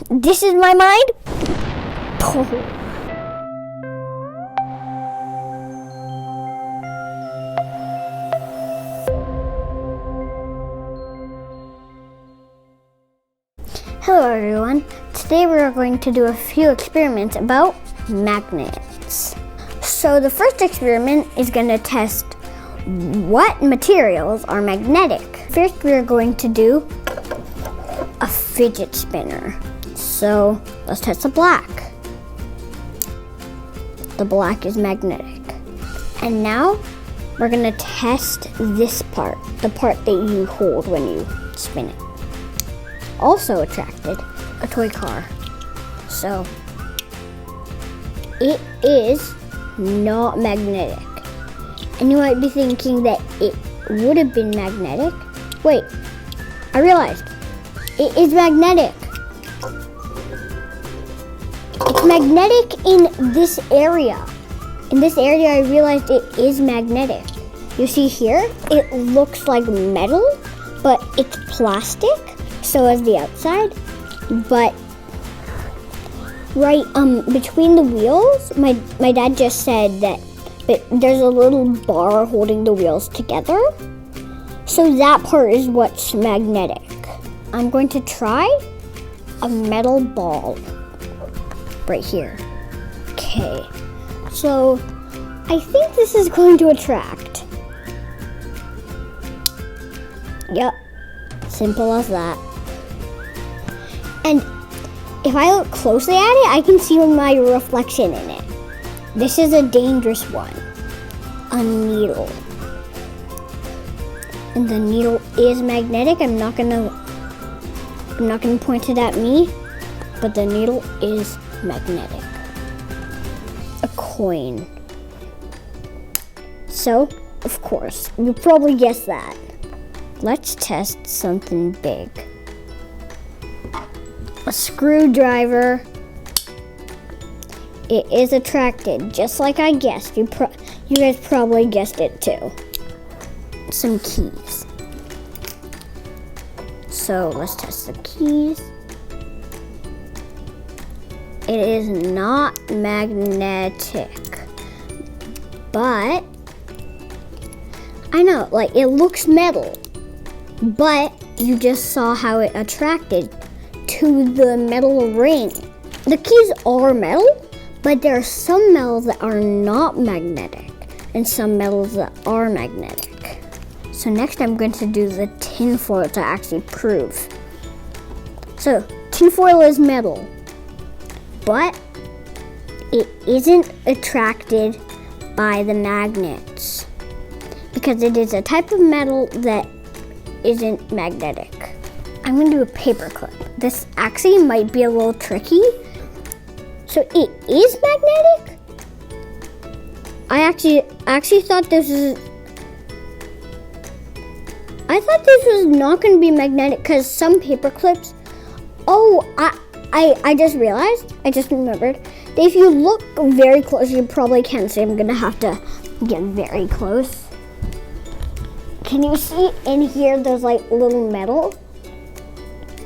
This is my mind? Hello everyone. Today we are going to do a few experiments about magnets. So the first experiment is going to test what materials are magnetic. First we are going to do a fidget spinner. So let's test the black. The black is magnetic. And now we're going to test this part, the part that you hold when you spin it. Also attracted a toy car. So it is not magnetic. And you might be thinking that it would have been magnetic. Wait, I realized it is magnetic. It's magnetic in this area. In this area, I realized it is magnetic. You see here, it looks like metal, but it's plastic. So is the outside, but right between the wheels, my dad just said that there's a little bar holding the wheels together. So that part is what's magnetic. I'm going to try a metal ball right here. Okay, so I think this is going to attract. Yep, simple as that. And if I look closely at it, I can see my reflection in it. This is a dangerous one. A needle. And the needle is magnetic. I'm not gonna point it at me, but the needle is magnetic. A coin. So, of course, you probably guessed that. Let's test something big. A screwdriver. It is attracted, just like I guessed. You guys probably guessed it too. Some keys. So let's test the keys. It is not magnetic, but I know, like it looks metal, but you just saw how it attracted to the metal ring. The keys are metal, but there are some metals that are not magnetic and some metals that are magnetic. So next I'm going to do the tinfoil to actually prove. So tinfoil is metal, but it isn't attracted by the magnets because it is a type of metal that isn't magnetic. I'm going to do a paper clip. This actually might be a little tricky. So it is magnetic? I actually thought this was not going to be magnetic because some paper clips. Oh, I just realized, I just remembered that if you look very close, you probably can't see. I'm going to have to get very close. Can you see in here there's like little metal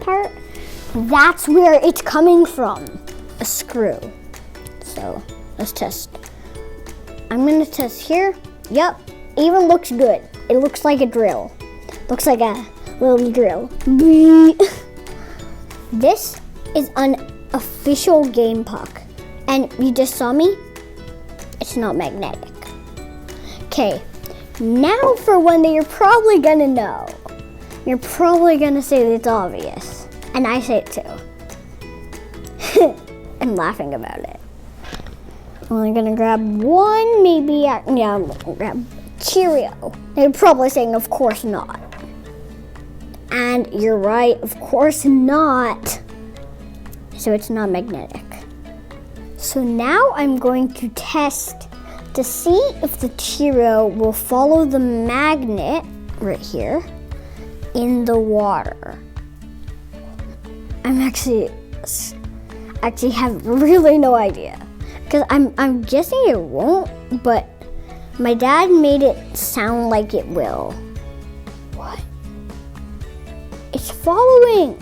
part? That's where it's coming from. A screw. So let's test. I'm gonna test here. Yep, even looks good. It looks like a drill. Looks like a little drill. This is an official game puck. And you just saw me? It's not magnetic. Okay, now for one that you're probably gonna know. You're probably gonna say that it's obvious. And I say it too. I'm laughing about it. I'm only gonna grab one, maybe, yeah, I'm gonna grab Cheerio. You're probably saying, of course not. And you're right, of course not. So it's not magnetic. So now I'm going to test to see if the Cheerio will follow the magnet right here in the water. I'm actually have really no idea because I'm guessing it won't, but my dad made it sound like it will. What? It's following.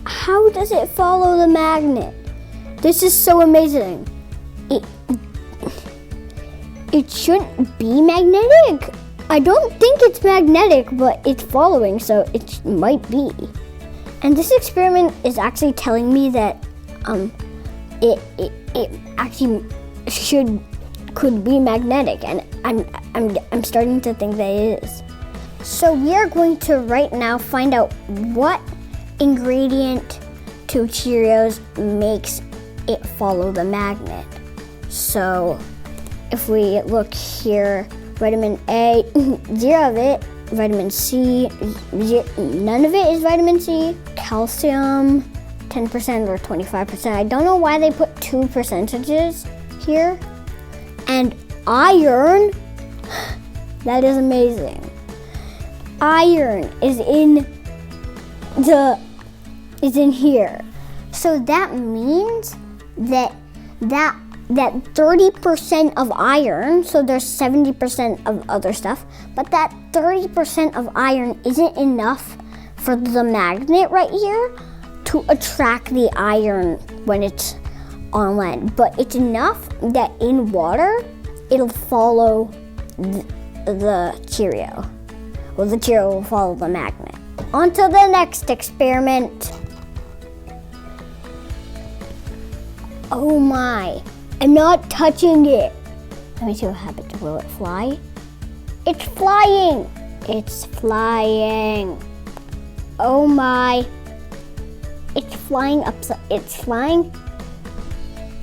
how does it follow the magnet? This is so amazing. It shouldn't be magnetic. I don't think it's magnetic, but it's following, so it might be. And this experiment is actually telling me that it actually could be magnetic, and I'm starting to think that it is. So we are going to right now find out what ingredient to Cheerios makes it follow the magnet. So if we look here, vitamin A, 0 of it. Vitamin C, none of it is vitamin C. Calcium, 10% or 25%. I don't know why they put 2 percentages here. And iron, that is amazing. Iron is in here. So that means that 30% of iron, so there's 70% of other stuff, but that 30% of iron isn't enough for the magnet right here to attract the iron when it's on land. But it's enough that in water, it'll follow the Cheerio. Well, the Cheerio will follow the magnet. On to the next experiment. Oh my. I'm not touching it. Let me see what happens. Will it fly? It's flying. It's flying. Oh my. It's flying upside. It's flying.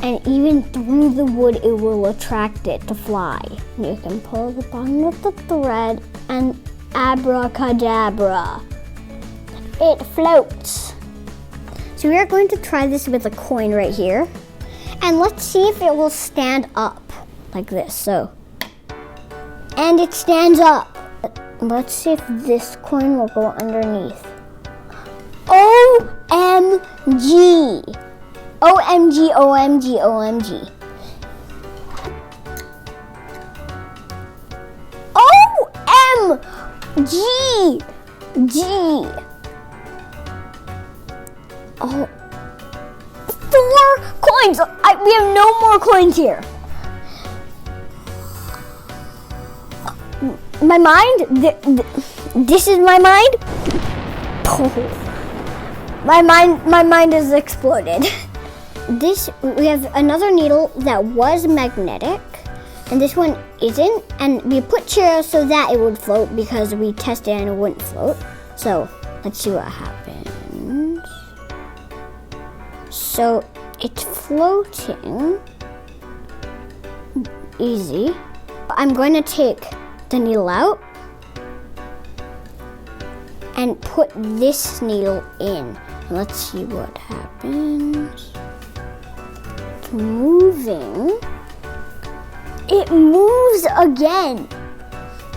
And even through the wood, it will attract it to fly. You can pull the bottom of the thread and abracadabra. It floats. So we are going to try this with a coin right here. And let's see if it will stand up like this. So, and it stands up. Let's see if this coin will go underneath. OMG! OMG, OMG, OMG. OMG! G! Oh. 4 coins! We have no more coins here. My mind? This is my mind? Oh. My mind is exploded. We have another needle that was magnetic, and this one isn't. And we put Cheerios so that it would float because we tested and it wouldn't float. So let's see what happens. So it's floating easy. I'm going to take the needle out and put this needle in. Let's see what happens. It's moving. It moves again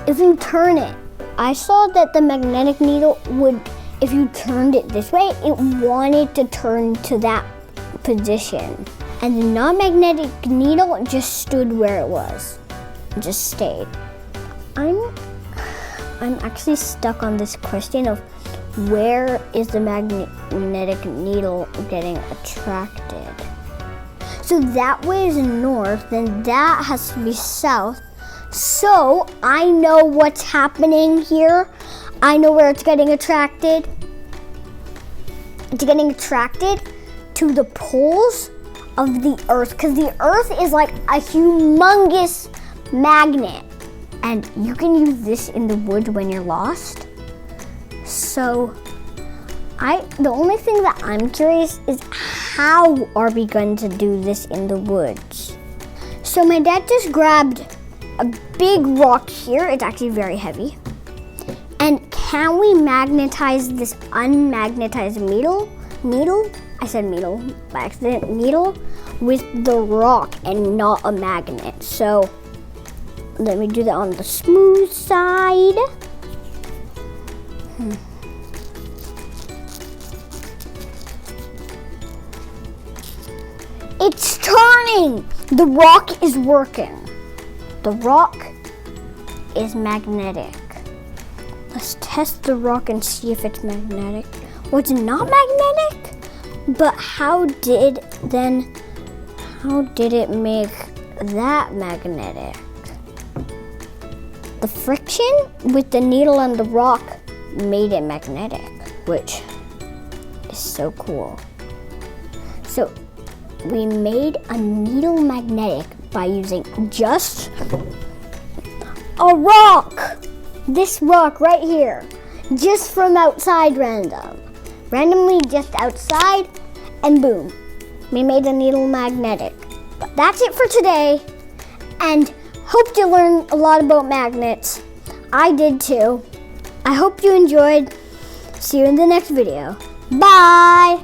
if you turn it. I saw that the magnetic needle would, if you turned it this way, it wanted to turn to that position. And the non-magnetic needle just stood where it was. It just stayed. I'm actually stuck on this question of where is the magnetic needle getting attracted? So that way is north, then that has to be south. So I know what's happening here. I know where it's getting attracted. It's getting attracted to the poles of the earth, because the earth is like a humongous magnet. And you can use this in the woods when you're lost. So the only thing that I'm curious is how are we going to do this in the woods? So my dad just grabbed a big rock here. It's actually very heavy. And can we magnetize this unmagnetized needle? I said needle by accident. Needle with the rock and not a magnet. So let me do that on the smooth side. It's turning. The rock is working. The rock is magnetic. Let's test the rock and see if it's magnetic. Oh, it's not magnetic? But how did it make that magnetic? The friction with the needle and the rock made it magnetic, which is so cool. So we made a needle magnetic by using just a rock. This rock right here, just from outside randomly just outside, and boom, we made a needle magnetic. But that's it for today, and hope you learned a lot about magnets. I did too. I hope you enjoyed. See you in the next video. Bye!